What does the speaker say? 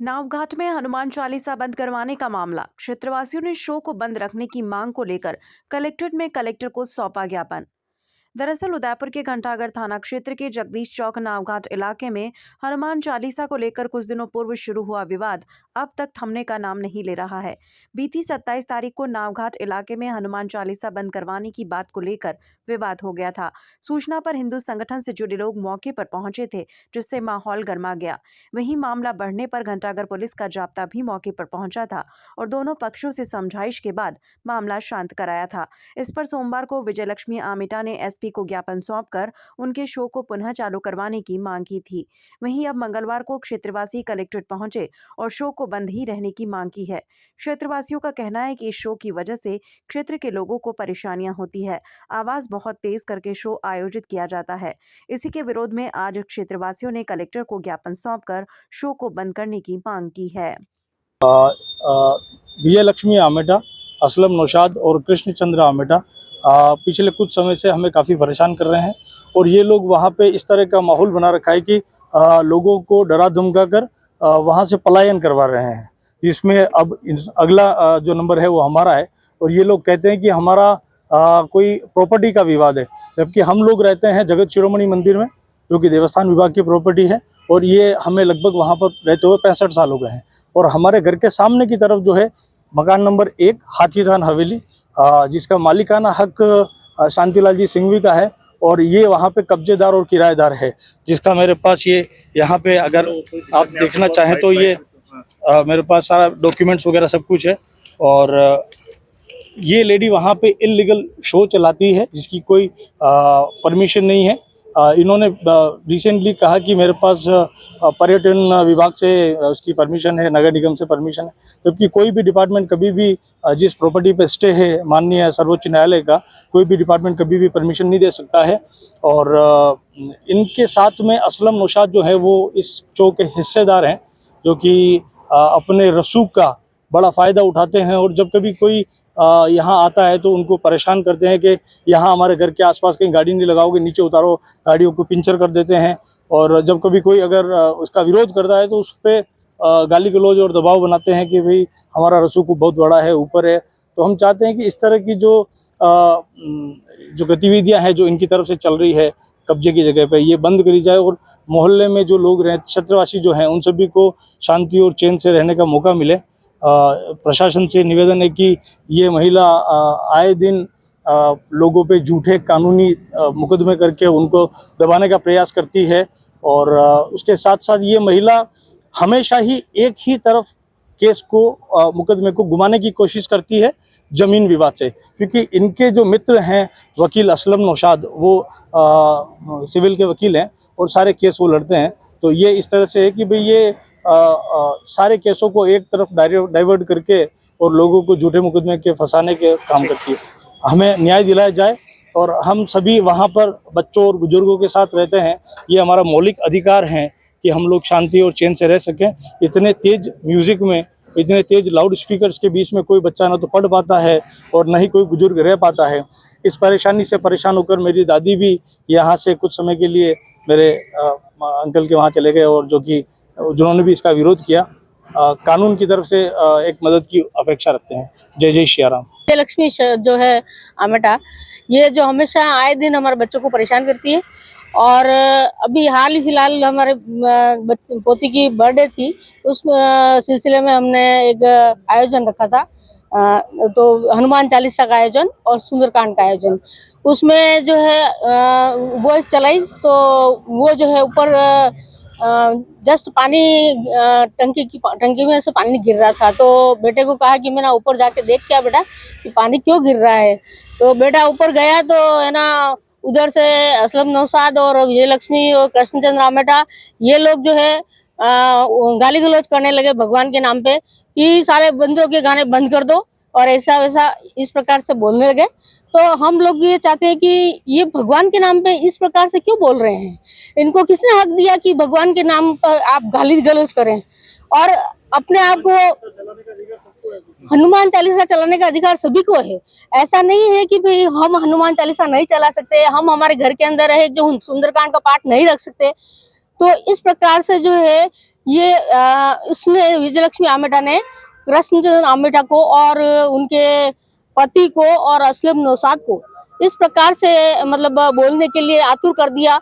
नावघाट में हनुमान चालीसा बंद करवाने का मामला। क्षेत्रवासियों ने शो को बंद रखने की मांग को लेकर कलेक्ट्रेट में कलेक्टर को सौंपा ज्ञापन। दरअसल उदयपुर के घंटाघर थाना क्षेत्र के जगदीश चौक नावघाट इलाके में हनुमान चालीसा को लेकर कुछ दिनों पूर्व शुरू हुआ विवाद अब तक थमने का नाम नहीं ले रहा है। बीती 27 तारीख को नावघाट इलाके में हनुमान चालीसा बंद करवाने की बात को लेकर विवाद हो गया था। सूचना पर हिंदू संगठन से जुड़े लोग मौके पर पहुंचे थे, जिससे माहौल गर्मा गया। वहीं मामला बढ़ने पर घंटाघर पुलिस का जाब्ता भी मौके पर पहुंचा था और दोनों पक्षों से समझाइश के बाद मामला शांत कराया था। इस पर सोमवार को विजयलक्ष्मी आमेटा ने एसपी को ज्ञापन सौंपकर उनके शो को पुनः चालू करवाने की मांग की थी। वहीं अब मंगलवार को क्षेत्रवासी कलेक्ट्रेट पहुंचे और शो को बंद ही रहने की मांग की है। क्षेत्रवासियों का कहना है कि इस शो की वजह से क्षेत्र के लोगों को परेशानियां होती है। आवाज बहुत तेज करके शो आयोजित किया जाता है। इसी के विरोध में आज क्षेत्रवासियों ने कलेक्टर को ज्ञापन सौंपकर शो को बंद करने की मांग की है। विजयलक्ष्मी आमेटा, असलम नौशाद और कृष्ण चंद्र आमेटा पिछले कुछ समय से हमें काफ़ी परेशान कर रहे हैं और ये लोग वहाँ पे इस तरह का माहौल बना रखा है कि लोगों को डरा धमका कर वहाँ से पलायन करवा रहे हैं। इसमें अब अगला जो नंबर है वो हमारा है और ये लोग कहते हैं कि हमारा कोई प्रॉपर्टी का विवाद है, जबकि हम लोग रहते हैं जगत शिरोमणि मंदिर में, जो कि देवस्थान विभाग की प्रॉपर्टी है और ये हमें लगभग वहाँ पर रहते हुए 65 साल हो गए हैं। और हमारे घर के सामने की तरफ जो है मकान नंबर 1 हाथीथान हवेली, जिसका मालिकाना हक शांतिलाल जी सिंघवी का है और ये वहाँ पे कब्जेदार और किराएदार है, जिसका मेरे पास ये यहाँ पे अगर आप देखना चाहें तो ये मेरे पास सारा डॉक्यूमेंट्स वगैरह सब कुछ है। और ये लेडी वहाँ पे इल्लीगल शो चलाती है जिसकी कोई परमिशन नहीं है। इन्होंने रिसेंटली कहा कि मेरे पास पर्यटन विभाग से उसकी परमिशन है, नगर निगम से परमिशन है, जबकि कोई भी डिपार्टमेंट कभी भी जिस प्रॉपर्टी पे स्टे है माननीय सर्वोच्च न्यायालय का, कोई भी डिपार्टमेंट कभी भी परमिशन नहीं दे सकता है। और इनके साथ में असलम नौशाद जो है वो इस शो के हिस्सेदार हैं, जो कि अपने रसूख का बड़ा फ़ायदा उठाते हैं और जब कभी कोई यहाँ आता है तो उनको परेशान करते हैं कि यहाँ हमारे घर के आसपास कहीं गाड़ी नहीं लगाओगे, नीचे उतारो, गाड़ियों को पंचर कर देते हैं। और जब कभी कोई अगर उसका विरोध करता है तो उस पर गाली गलौज और दबाव बनाते हैं कि भाई हमारा रसूख बहुत बड़ा है, ऊपर है। तो हम चाहते हैं कि इस तरह की जो गतिविधियाँ हैं जो इनकी तरफ से चल रही है कब्जे की जगह पे, ये बंद करी जाए और मोहल्ले में जो लोग क्षेत्रवासी जो हैं उन सभी को शांति और चैन से रहने का मौका मिले। प्रशासन से निवेदन है कि ये महिला आए दिन लोगों पे झूठे कानूनी मुकदमे करके उनको दबाने का प्रयास करती है और उसके साथ साथ ये महिला हमेशा ही एक ही तरफ केस को मुकदमे को घुमाने की कोशिश करती है ज़मीन विवाद से, क्योंकि इनके जो मित्र हैं वकील असलम नौशाद, वो सिविल के वकील हैं और सारे केस वो लड़ते हैं। तो ये इस तरह से है कि भाई ये सारे केसों को एक तरफ डाइवर्ट करके और लोगों को झूठे मुकदमे के फंसाने के काम करती है। हमें न्याय दिलाया जाए और हम सभी वहाँ पर बच्चों और बुजुर्गों के साथ रहते हैं, ये हमारा मौलिक अधिकार है कि हम लोग शांति और चैन से रह सकें। इतने तेज म्यूज़िक में, इतने तेज लाउड स्पीकर्स के बीच में कोई बच्चा ना तो पढ़ पाता है और न ही कोई बुजुर्ग रह पाता है। इस परेशानी से परेशान होकर मेरी दादी भी यहाँ से कुछ समय के लिए मेरे अंकल के वहाँ चले गए और जिन्होंने भी इसका विरोध किया। कानून की तरफ से एक मदद की अपेक्षा रखते हैं। जय जय श्री राम। लक्ष्मी जो है आमेटा, ये जो हमेशा आए दिन हमारे बच्चों को परेशान करती है और अभी हाल ही फिलहाल हमारे पोती की बर्थडे थी, उस सिलसिले में हमने एक आयोजन रखा था, तो हनुमान चालीसा का आयोजन और सुंदरकांड का आयोजन। उसमें जो है वो चलाई तो वो जो है ऊपर जस्ट पानी टंकी में से पानी गिर रहा था, तो बेटे को कहा कि मैं ना ऊपर जाके देख क्या बेटा कि पानी क्यों गिर रहा है। तो बेटा ऊपर गया तो है ना, उधर से असलम नौशाद और विजयलक्ष्मी और कृष्णचंद्र आमेटा ये लोग जो है गाली गलौज करने लगे भगवान के नाम पे कि सारे बंदरों के गाने बंद कर दो और ऐसा वैसा इस प्रकार से बोलने लगे। तो हम लोग ये चाहते हैं कि ये भगवान के नाम पे इस प्रकार से क्यों बोल रहे हैं? इनको किसने हक दिया कि भगवान के नाम पर आप गाली गलौज करें? और अपने आप को हनुमान चालीसा चलाने का अधिकार सभी को है। ऐसा नहीं है कि भाई हम हनुमान चालीसा नहीं चला सकते, हम हमारे घर के अंदर है जो सुंदरकांड का पाठ नहीं रख सकते। तो इस प्रकार से जो है ये इसने विजयलक्ष्मी आमेटा ने कृष्णचंद्र आमेटा को और उनके पति को और असलम नौशाद को इस प्रकार से मतलब बोलने के लिए आतुर कर दिया